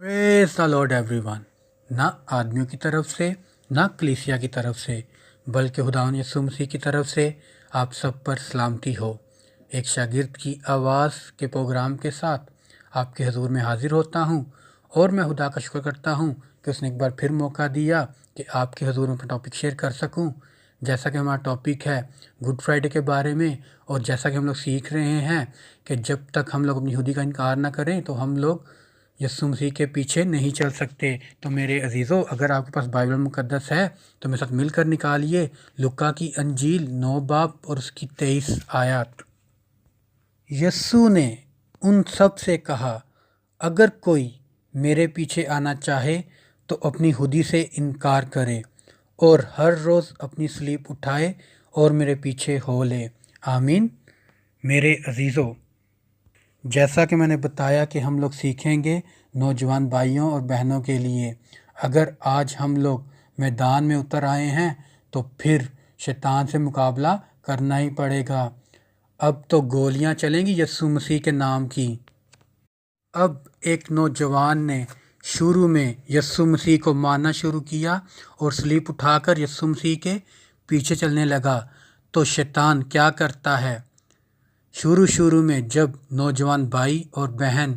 Praise the Lord everyone. ना आदमियों की तरफ से, ना कलीसिया की तरफ से, बल्कि खुदावंद यीशु मसीह की तरफ से आप सब पर सलामती हो। एक शागिर्द की आवाज़ के प्रोग्राम के साथ आपके हजूर में हाजिर होता हूँ और मैं खुदा का शुक्र करता हूँ कि उसने एक बार फिर मौका दिया कि आपके हजूर में अपना टॉपिक शेयर कर सकूँ। जैसा कि हमारा टॉपिक है गुड फ्राइडे के बारे में, और जैसा कि हम लोग सीख रहे हैं कि जब तक हम लोग अपनी खुदी का इनकार ना करें तो हम लोग यीशु मसीह के पीछे नहीं चल सकते। तो मेरे अजीज़ों, अगर आपके पास बाइबल मुकद्दस है तो मेरे साथ मिलकर निकालिए लुक्का की अंजील 9 बाब और उसकी 23 आयत। यीशु ने उन सब से कहा, अगर कोई मेरे पीछे आना चाहे तो अपनी खुदी से इनकार करे और हर रोज़ अपनी सलीब उठाए और मेरे पीछे हो ले। आमीन। मेरे अजीज़ों, जैसा कि मैंने बताया कि हम लोग सीखेंगे नौजवान भाइयों और बहनों के लिए। अगर आज हम लोग मैदान में उतर आए हैं तो फिर शैतान से मुकाबला करना ही पड़ेगा। अब तो गोलियां चलेंगी यीशु मसीह के नाम की। अब एक नौजवान ने शुरू में यीशु मसीह को मानना शुरू किया और सलीब उठाकर यीशु मसीह के पीछे चलने लगा। तो शैतान क्या करता है, शुरू में जब नौजवान भाई और बहन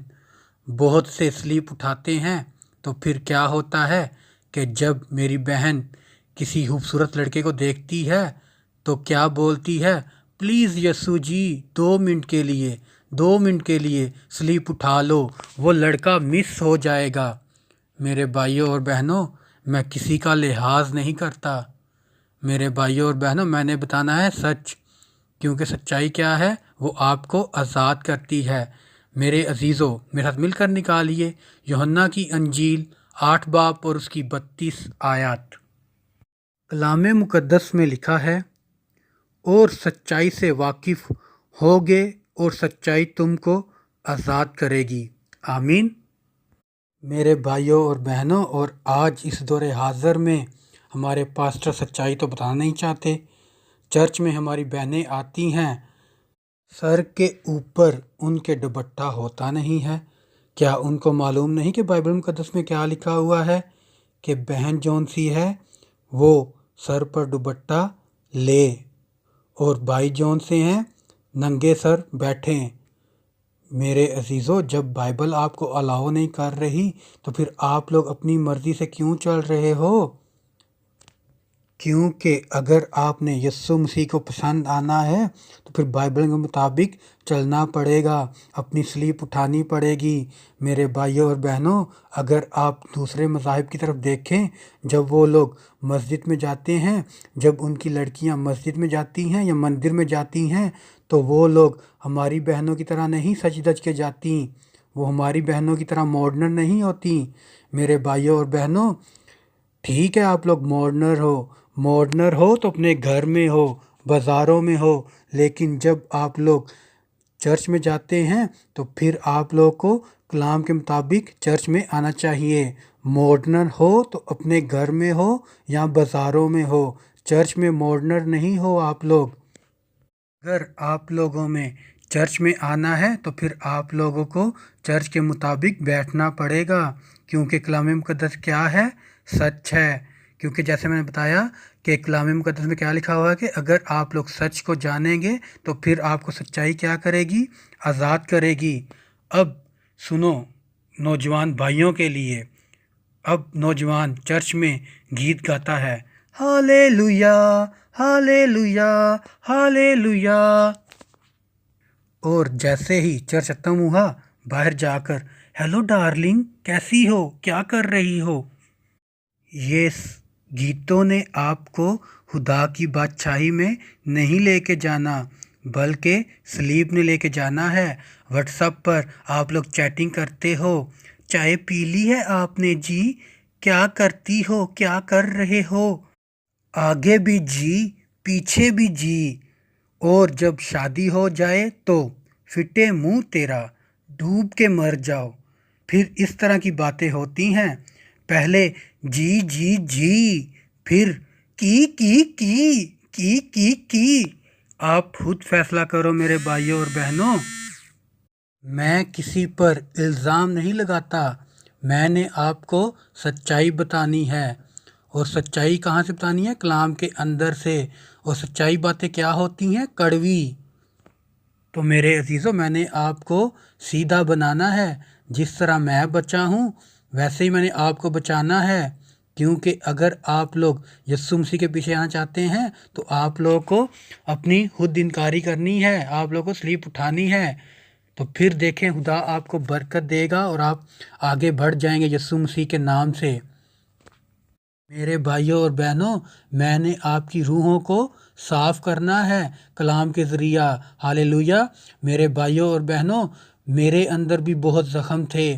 बहुत से सलीब उठाते हैं तो फिर क्या होता है कि जब मेरी बहन किसी खूबसूरत लड़के को देखती है तो क्या बोलती है, प्लीज़ यीशु जी 2 मिनट के लिए सलीब उठा लो, वो लड़का मिस हो जाएगा। मेरे भाइयों और बहनों, मैं किसी का लिहाज नहीं करता। मेरे भाइयों और बहनों, मैंने बताना है सच, क्योंकि सच्चाई क्या है, वो आपको आज़ाद करती है। मेरे अजीज़ों, मेरे साथ मिलकर निकालिए यूहन्ना की अंजील 8 बाब और उसकी 32 आयत। कलाम मुकद्दस में लिखा है, और सच्चाई से वाकिफ़ होगे और सच्चाई तुमको आज़ाद करेगी। आमीन। मेरे भाइयों और बहनों, और आज इस दौरे हाज़र में हमारे पास्टर सच्चाई तो बताना नहीं चाहते। चर्च में हमारी बहनें आती हैं, सर के ऊपर उनके दुपट्टा होता नहीं है। क्या उनको मालूम नहीं कि बाइबल मुकद्दस में क्या लिखा हुआ है कि बहन जौन सी है वो सर पर दुपट्टा ले और भाई जौन से हैं नंगे सर बैठें। मेरे अजीज़ों, जब बाइबल आपको अलाउ नहीं कर रही तो फिर आप लोग अपनी मर्ज़ी से क्यों चल रहे हो? क्योंकि अगर आपने यीशु मसीह को पसंद आना है तो फिर बाइबल के मुताबिक चलना पड़ेगा, अपनी सलीब उठानी पड़ेगी। मेरे भाइयों और बहनों, अगर आप दूसरे मज़ाहिब की तरफ देखें, जब वो लोग मस्जिद में जाते हैं, जब उनकी लड़कियां मस्जिद में जाती हैं या मंदिर में जाती हैं, तो वो लोग हमारी बहनों की तरह नहीं सज धज के जाती, वो हमारी बहनों की तरह मॉडर्न नहीं होती। मेरे भाइयों और बहनों, ठीक है आप लोग मॉडर्नर हो तो अपने घर में हो, बाज़ारों में हो, लेकिन जब आप लोग चर्च में जाते हैं तो फिर आप लोग को कलाम के मुताबिक चर्च में आना चाहिए। मॉडर्नर हो तो अपने घर में हो या बाज़ारों में हो, चर्च में मॉडर्नर नहीं हो आप लोग। अगर आप लोगों में चर्च में आना है तो फिर आप लोगों को चर्च के मुताबिक बैठना पड़ेगा, क्योंकि कलाम मुकद्दस क्या है, सच है। क्योंकि जैसे मैंने बताया कि कलाम मुकद्दस में क्या लिखा हुआ है कि अगर आप लोग सच को जानेंगे तो फिर आपको सच्चाई क्या करेगी, आज़ाद करेगी। अब सुनो नौजवान भाइयों के लिए, अब नौजवान चर्च में गीत गाता है, हालेलुया हालेलुया हालेलुया, और जैसे ही चर्च खत्म हुआ बाहर जाकर, हेलो डार्लिंग कैसी हो, क्या कर रही हो। ये गीतों ने आपको खुदा की बादशाही में नहीं लेके जाना, बल्कि सलीब ने लेके जाना है। व्हाट्सएप पर आप लोग चैटिंग करते हो, चाय पी ली है आपने जी, क्या करती हो, क्या कर रहे हो, आगे भी जी पीछे भी जी, और जब शादी हो जाए तो फिटे मुंह तेरा, डूब के मर जाओ। फिर इस तरह की बातें होती हैं। पहले जी जी जी, फिर की। आप खुद फैसला करो मेरे भाइयों और बहनों। मैं किसी पर इल्ज़ाम नहीं लगाता, मैंने आपको सच्चाई बतानी है। और सच्चाई कहाँ से बतानी है? कलाम के अंदर से। और सच्चाई बातें क्या होती हैं? कड़वी। तो मेरे अजीज़ों, मैंने आपको सीधा बनाना है। जिस तरह मैं बचा हूँ वैसे ही मैंने आपको बचाना है। क्योंकि अगर आप लोग यीशु मसीह के पीछे आना चाहते हैं तो आप लोगों को अपनी खुद इनकारी करनी है, आप लोगों को स्लीप उठानी है। तो फिर देखें, खुदा आपको बरकत देगा और आप आगे बढ़ जाएंगे यीशु मसीह के नाम से। मेरे भाइयों और बहनों, मैंने आपकी रूहों को साफ करना है कलाम के ज़रिया। हालेलुया। मेरे भाइयों और बहनों, मेरे अंदर भी बहुत ज़ख्म थे।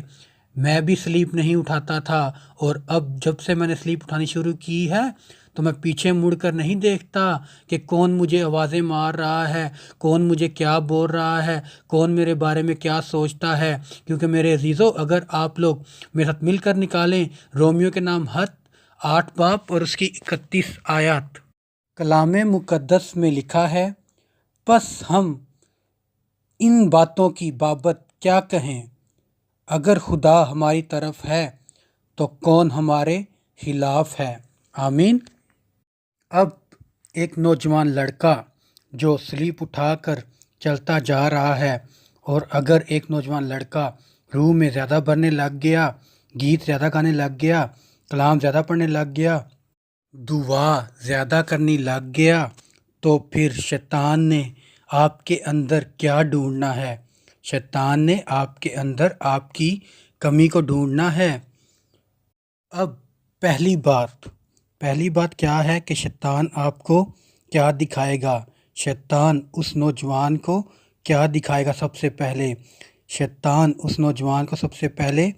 मैं भी स्लीप नहीं उठाता था, और अब जब से मैंने स्लीप उठानी शुरू की है तो मैं पीछे मुड़कर नहीं देखता कि कौन मुझे आवाज़ें मार रहा है, कौन मुझे क्या बोल रहा है, कौन मेरे बारे में क्या सोचता है। क्योंकि मेरे अजीज़ों, अगर आप लोग मेरे साथ मिलकर निकालें रोमियो के नाम 8 बाब और उसकी 31 आयत, कलाम मुक़द्दस में लिखा है, बस हम इन बातों की बाबत क्या कहें? अगर खुदा हमारी तरफ है तो कौन हमारे खिलाफ है? आमीन। अब एक नौजवान लड़का जो स्लीप उठाकर चलता जा रहा है, और अगर एक नौजवान लड़का रूह में ज़्यादा भरने लग गया, गीत ज़्यादा गाने लग गया, कलाम ज़्यादा पढ़ने लग गया, दुआ ज़्यादा करने लग गया, तो फिर शैतान ने आपके अंदर क्या ढूंढना है? शैतान ने आपके अंदर आपकी कमी को ढूंढना है। अब पहली बात क्या है कि शैतान आपको क्या दिखाएगा? शैतान उस नौजवान को क्या दिखाएगा? सबसे पहले शैतान उस नौजवान को सबसे पहले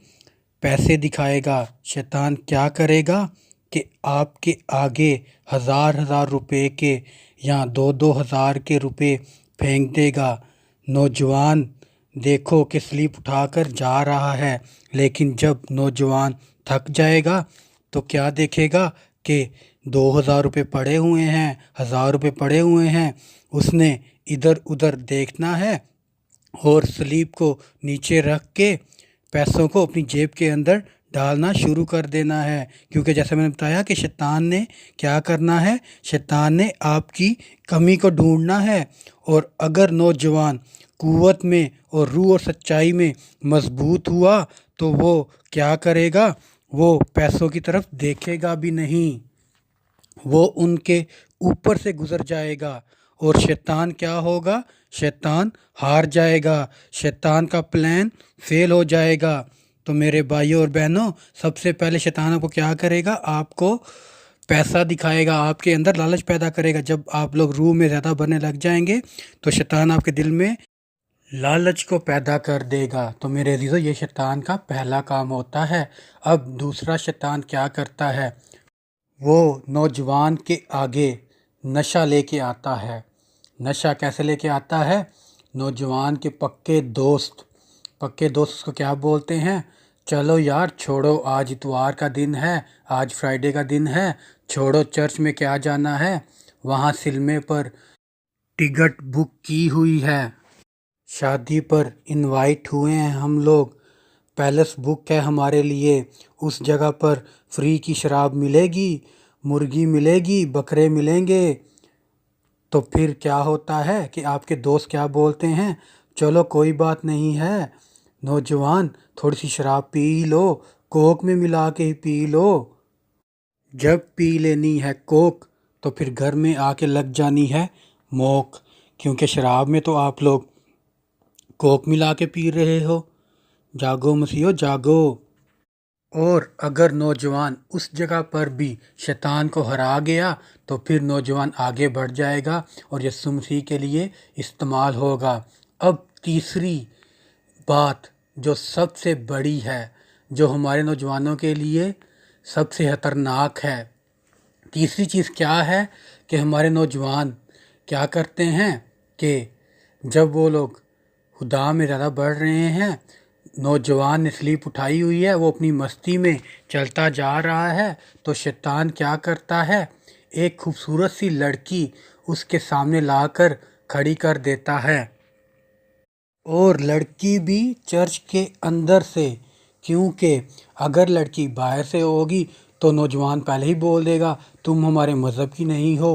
पैसे दिखाएगा। शैतान क्या करेगा कि आपके आगे हज़ार रुपए के या 2,000 के रुपए फेंक देगा। नौजवान देखो कि स्लीप उठाकर जा रहा है, लेकिन जब नौजवान थक जाएगा तो क्या देखेगा कि 2,000 रुपये पड़े हुए हैं, 1,000 रुपये पड़े हुए हैं। उसने इधर उधर देखना है और स्लीप को नीचे रख के पैसों को अपनी जेब के अंदर डालना शुरू कर देना है। क्योंकि जैसे मैंने बताया कि शैतान ने क्या करना है? शैतान ने आपकी कमी को ढूंढना है। और अगर नौजवान कुव्वत में और रूह और सच्चाई में मजबूत हुआ तो वो क्या करेगा? वो पैसों की तरफ देखेगा भी नहीं, वो उनके ऊपर से गुजर जाएगा। और शैतान क्या होगा? शैतान हार जाएगा, शैतान का प्लान फेल हो जाएगा। तो मेरे भाइयों और बहनों, सबसे पहले शैतान आपको क्या करेगा? आपको पैसा दिखाएगा, आपके अंदर लालच पैदा करेगा। जब आप लोग रूह में ज़्यादा भरने लग जाएंगे तो शैतान आपके दिल में लालच को पैदा कर देगा। तो मेरे अजीज़ों, ये शैतान का पहला काम होता है। अब दूसरा शैतान क्या करता है? वो नौजवान के आगे नशा लेके आता है। नशा कैसे लेके आता है? नौजवान के पक्के दोस्त उसको क्या बोलते हैं? चलो यार छोड़ो, आज इतवार का दिन है, आज फ्राइडे का दिन है, छोड़ो, चर्च में क्या जाना है, वहाँ सिनेमा पर टिकट बुक की हुई है, शादी पर इनवाइट हुए हैं हम लोग, पैलेस बुक है हमारे लिए, उस जगह पर फ्री की शराब मिलेगी, मुर्गी मिलेगी, बकरे मिलेंगे। तो फिर क्या होता है कि आपके दोस्त क्या बोलते हैं? चलो कोई बात नहीं है नौजवान, थोड़ी सी शराब पी लो, कोक में मिला के ही पी लो। जब पी लेनी है कोक तो फिर घर में आके लग जानी है मोक, क्योंकि शराब में तो आप लोग कोक मिला के पी रहे हो। जागो मसीहो जागो। और अगर नौजवान उस जगह पर भी शैतान को हरा गया तो फिर नौजवान आगे बढ़ जाएगा और यीशु मसीह के लिए इस्तेमाल होगा। अब तीसरी बात जो सबसे बड़ी है, जो हमारे नौजवानों के लिए सबसे खतरनाक है, तीसरी चीज़ क्या है कि हमारे नौजवान क्या करते हैं कि जब वो लोग खुदा में ज़्यादा बढ़ रहे हैं, नौजवान ने स्लीप उठाई हुई है, वो अपनी मस्ती में चलता जा रहा है, तो शैतान क्या करता है? एक खूबसूरत सी लड़की उसके सामने लाकर खड़ी कर देता है, और लड़की भी चर्च के अंदर से क्योंकि अगर लड़की बाहर से होगी तो नौजवान पहले ही बोल देगा तुम हमारे मज़हब की नहीं हो,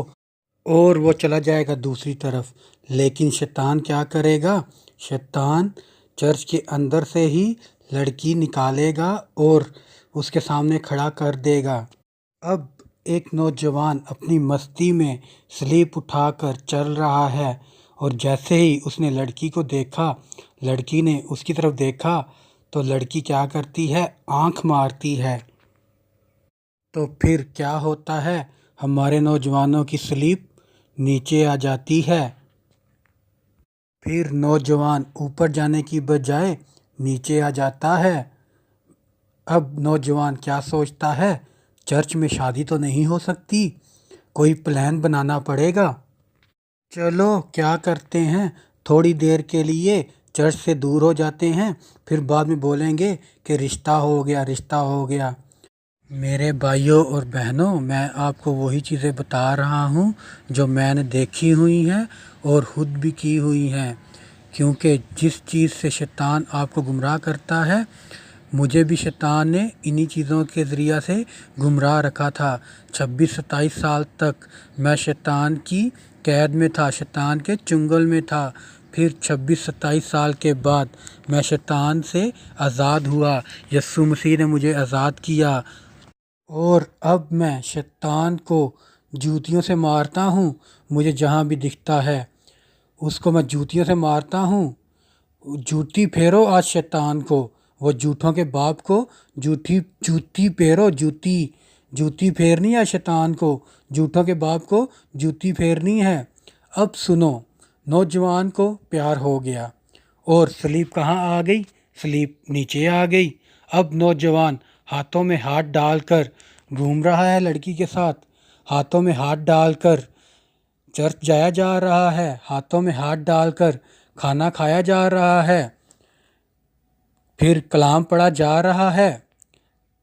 और वो चला जाएगा दूसरी तरफ। लेकिन शैतान क्या करेगा? शैतान चर्च के अंदर से ही लड़की निकालेगा और उसके सामने खड़ा कर देगा। अब एक नौजवान अपनी मस्ती में स्लीप उठाकर चल रहा है, और जैसे ही उसने लड़की को देखा, लड़की ने उसकी तरफ देखा, तो लड़की क्या करती है? आंख मारती है। तो फिर क्या होता है? हमारे नौजवानों की स्लीप नीचे आ जाती है। फिर नौजवान ऊपर जाने की बजाय नीचे आ जाता है। अब नौजवान क्या सोचता है? चर्च में शादी तो नहीं हो सकती, कोई प्लान बनाना पड़ेगा। चलो क्या करते हैं, थोड़ी देर के लिए चर्च से दूर हो जाते हैं, फिर बाद में बोलेंगे कि रिश्ता हो गया, रिश्ता हो गया। मेरे भाइयों और बहनों, मैं आपको वही चीज़ें बता रहा हूँ जो मैंने देखी हुई हैं और ख़ुद भी की हुई हैं। क्योंकि जिस चीज़ से शैतान आपको गुमराह करता है, मुझे भी शैतान ने इन्हीं चीज़ों के ज़रिया से गुमराह रखा था। 26-27 साल तक मैं शैतान की कैद में था, शैतान के चुंगल में था। फिर 26-27 साल के बाद मैं शैतान से आज़ाद हुआ, यीशु मसीह ने मुझे आज़ाद किया, और अब मैं शैतान को जूतियों से मारता हूँ। मुझे जहाँ भी दिखता है उसको मैं जूतियों से मारता हूँ। जूती फेरो आज शैतान को, वो झूठों के बाप को जूती फेरो, जूती फेरनी है शैतान को, झूठों के बाप को जूती फेरनी है। अब सुनो, नौजवान को प्यार हो गया और स्लीप कहाँ आ गई? स्लीप नीचे आ गई। अब नौजवान हाथों में हाथ डालकर घूम रहा है लड़की के साथ, हाथों में हाथ डालकर चर्च जाया जा रहा है, हाथों में हाथ डालकर खाना खाया जा रहा है, फिर कलाम पढ़ा जा रहा है।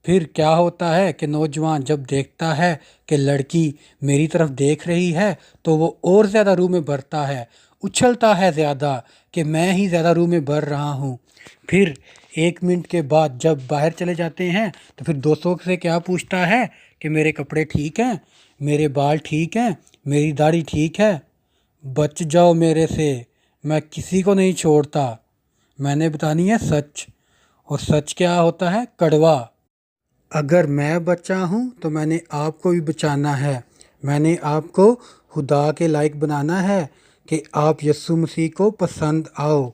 फिर क्या होता है कि नौजवान जब देखता है कि लड़की मेरी तरफ देख रही है तो वो और ज़्यादा रूह में भरता है, उछलता है ज़्यादा कि मैं ही ज़्यादा रूह में भर रहा हूँ। फिर 1 मिनट के बाद जब बाहर चले जाते हैं तो फिर दोस्तों से क्या पूछता है कि मेरे कपड़े ठीक हैं, मेरे बाल ठीक हैं, मेरी दाढ़ी ठीक है, बच जाओ मेरे से, मैं किसी को नहीं छोड़ता, मैंने बतानी है सच। और सच क्या होता है? कड़वा। अगर मैं बचा हूँ तो मैंने आपको भी बचाना है, मैंने आपको खुदा के लायक बनाना है कि आप यीशु मसीह को पसंद आओ।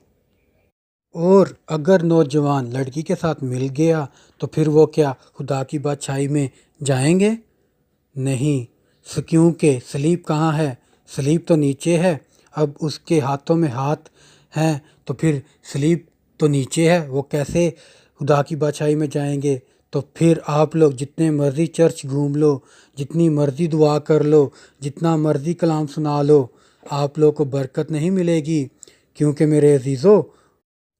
और अगर नौजवान लड़की के साथ मिल गया तो फिर वो क्या खुदा की बादशाही में जाएंगे? नहीं। क्योंकि सलीब कहाँ है? सलीब तो नीचे है। अब उसके हाथों में हाथ हैं तो फिर सलीब तो नीचे है, वो कैसे खुदा की बादशाही में जाएंगे? तो फिर आप लोग जितने मर्ज़ी चर्च घूम लो, जितनी मर्ज़ी दुआ कर लो, जितना मर्ज़ी कलाम सुना लो, आप लोगों को बरकत नहीं मिलेगी। क्योंकि मेरे अजीज़ों,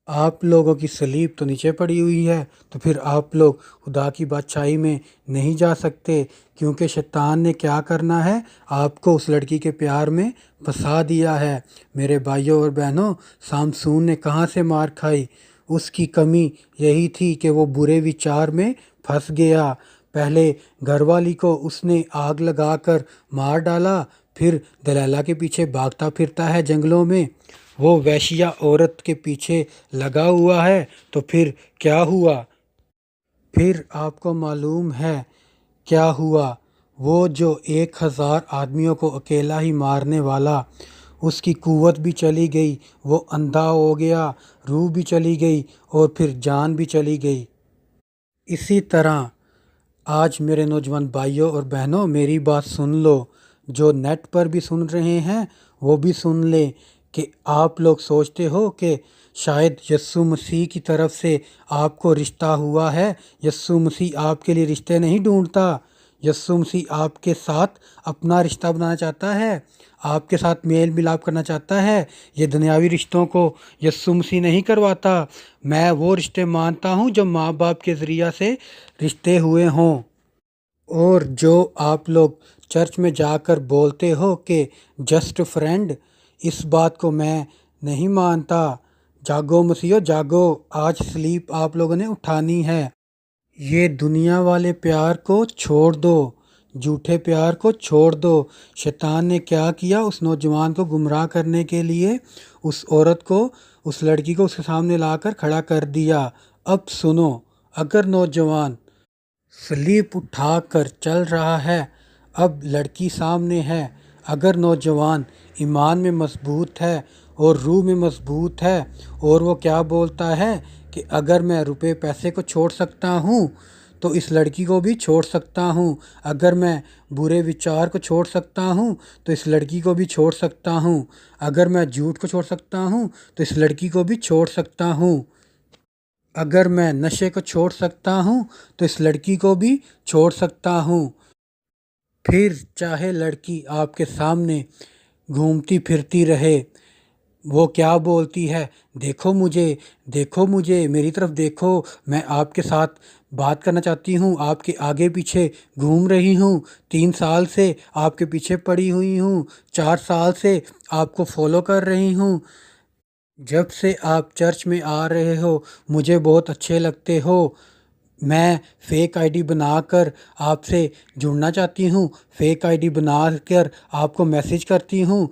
आप लोगों की सलीब तो नीचे पड़ी हुई है, तो फिर आप लोग खुदा की बादशाही में नहीं जा सकते। क्योंकि शैतान ने क्या करना है? आपको उस लड़की के प्यार में फंसा दिया है। मेरे भाइयों और बहनों, सामसून ने कहाँ से मार खाई? उसकी कमी यही थी कि वो बुरे विचार में फंस गया। पहले घरवाली को उसने आग लगाकर मार डाला, फिर दलाला के पीछे भागता फिरता है जंगलों में, वो वैश्या औरत के पीछे लगा हुआ है। तो फिर क्या हुआ? फिर आपको मालूम है क्या हुआ? वो जो 1000 आदमियों को अकेला ही मारने वाला, उसकी कुव्वत भी चली गई, वो अंधा हो गया, रूह भी चली गई और फिर जान भी चली गई। इसी तरह आज मेरे नौजवान भाइयों और बहनों, मेरी बात सुन लो। जो नेट पर भी सुन रहे हैं वो भी सुन ले कि आप लोग सोचते हो कि शायद यीशु मसीह की तरफ से आपको रिश्ता हुआ है। यीशु मसीह आपके लिए रिश्ते नहीं ढूंढता। यीशु मसीह आपके साथ अपना रिश्ता बनाना चाहता है, आपके साथ मेल मिलाप करना चाहता है। ये दुनियावी रिश्तों को यीशु मसीह नहीं करवाता। मैं वो रिश्ते मानता हूँ जो माँ बाप के ज़रिया से रिश्ते हुए हों। और जो आप लोग चर्च में जाकर बोलते हो कि जस्ट फ्रेंड, इस बात को मैं नहीं मानता। जागो मसीहो जागो, आज स्लीप आप लोगों ने उठानी है। ये दुनिया वाले प्यार को छोड़ दो, झूठे प्यार को छोड़ दो। शैतान ने क्या किया, उस नौजवान को गुमराह करने के लिए उस औरत को, उस लड़की को उसके सामने लाकर खड़ा कर दिया। अब सुनो, अगर नौजवान स्लीप उठाकर चल रहा है, अब लड़की सामने है, अगर नौजवान ईमान में मजबूत है और रूह में मजबूत है, और वो क्या बोलता है कि अगर मैं रुपए पैसे को छोड़ सकता हूँ तो इस लड़की को भी छोड़ सकता हूँ, अगर मैं बुरे विचार को छोड़ सकता हूँ तो इस लड़की को भी छोड़ सकता हूँ, अगर मैं झूठ को छोड़ सकता हूँ तो इस लड़की को भी छोड़ सकता हूँ, अगर मैं नशे को छोड़ सकता हूँ तो इस लड़की को भी छोड़ सकता हूँ। फिर चाहे लड़की आपके सामने घूमती फिरती रहे, वो क्या बोलती है, देखो मुझे, मेरी तरफ देखो, मैं आपके साथ बात करना चाहती हूँ, आपके आगे पीछे घूम रही हूँ, 3 साल से आपके पीछे पड़ी हुई हूँ, 4 साल से आपको फॉलो कर रही हूँ, जब से आप चर्च में आ रहे हो मुझे बहुत अच्छे लगते हो, मैं फ़ेक आईडी बनाकर आपसे जुड़ना चाहती हूँ, फ़ेक आईडी बनाकर आपको मैसेज करती हूँ।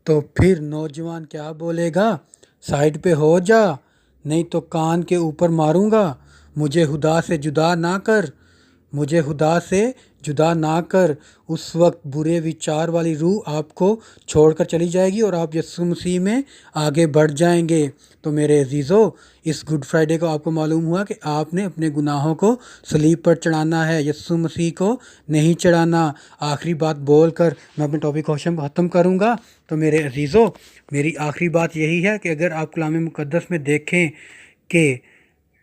तो फिर नौजवान क्या बोलेगा, साइड पे हो जा, नहीं तो कान के ऊपर मारूंगा, मुझे खुदा से जुदा ना कर, मुझे खुदा से जुदा ना कर। उस वक्त बुरे विचार वाली रूह आपको छोड़कर चली जाएगी और आप यीशु मसीह में आगे बढ़ जाएंगे। तो मेरे अजीज़ों, इस गुड फ्राइडे को आपको मालूम हुआ कि आपने अपने गुनाहों को सलीब पर चढ़ाना है, यीशु मसीह को नहीं चढ़ाना। आखिरी बात बोल कर मैं अपने टॉपिक को ख़त्म करूँगा। तो मेरे अजीज़ों, मेरी आखिरी बात यही है कि अगर आप कलाम मुक़द्दस में देखें कि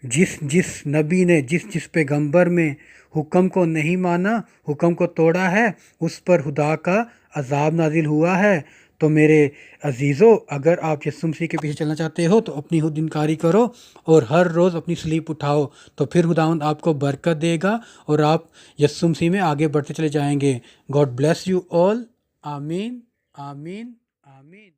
जिस जिस नबी ने जिस जिस पैगंबर में हुक्म को नहीं माना, हुक्म को तोड़ा है, उस पर खुदा का अजाब नाजिल हुआ है। तो मेरे अजीज़ों, अगर आप यीशु मसीह के पीछे चलना चाहते हो तो अपनी खुद इनकारी करो और हर रोज़ अपनी स्लीप उठाओ, तो फिर खुदावंद आपको बरकत देगा और आप यीशु मसीह में आगे बढ़ते चले जाएंगे। God bless you all. आमीन, आमीन, आमीन।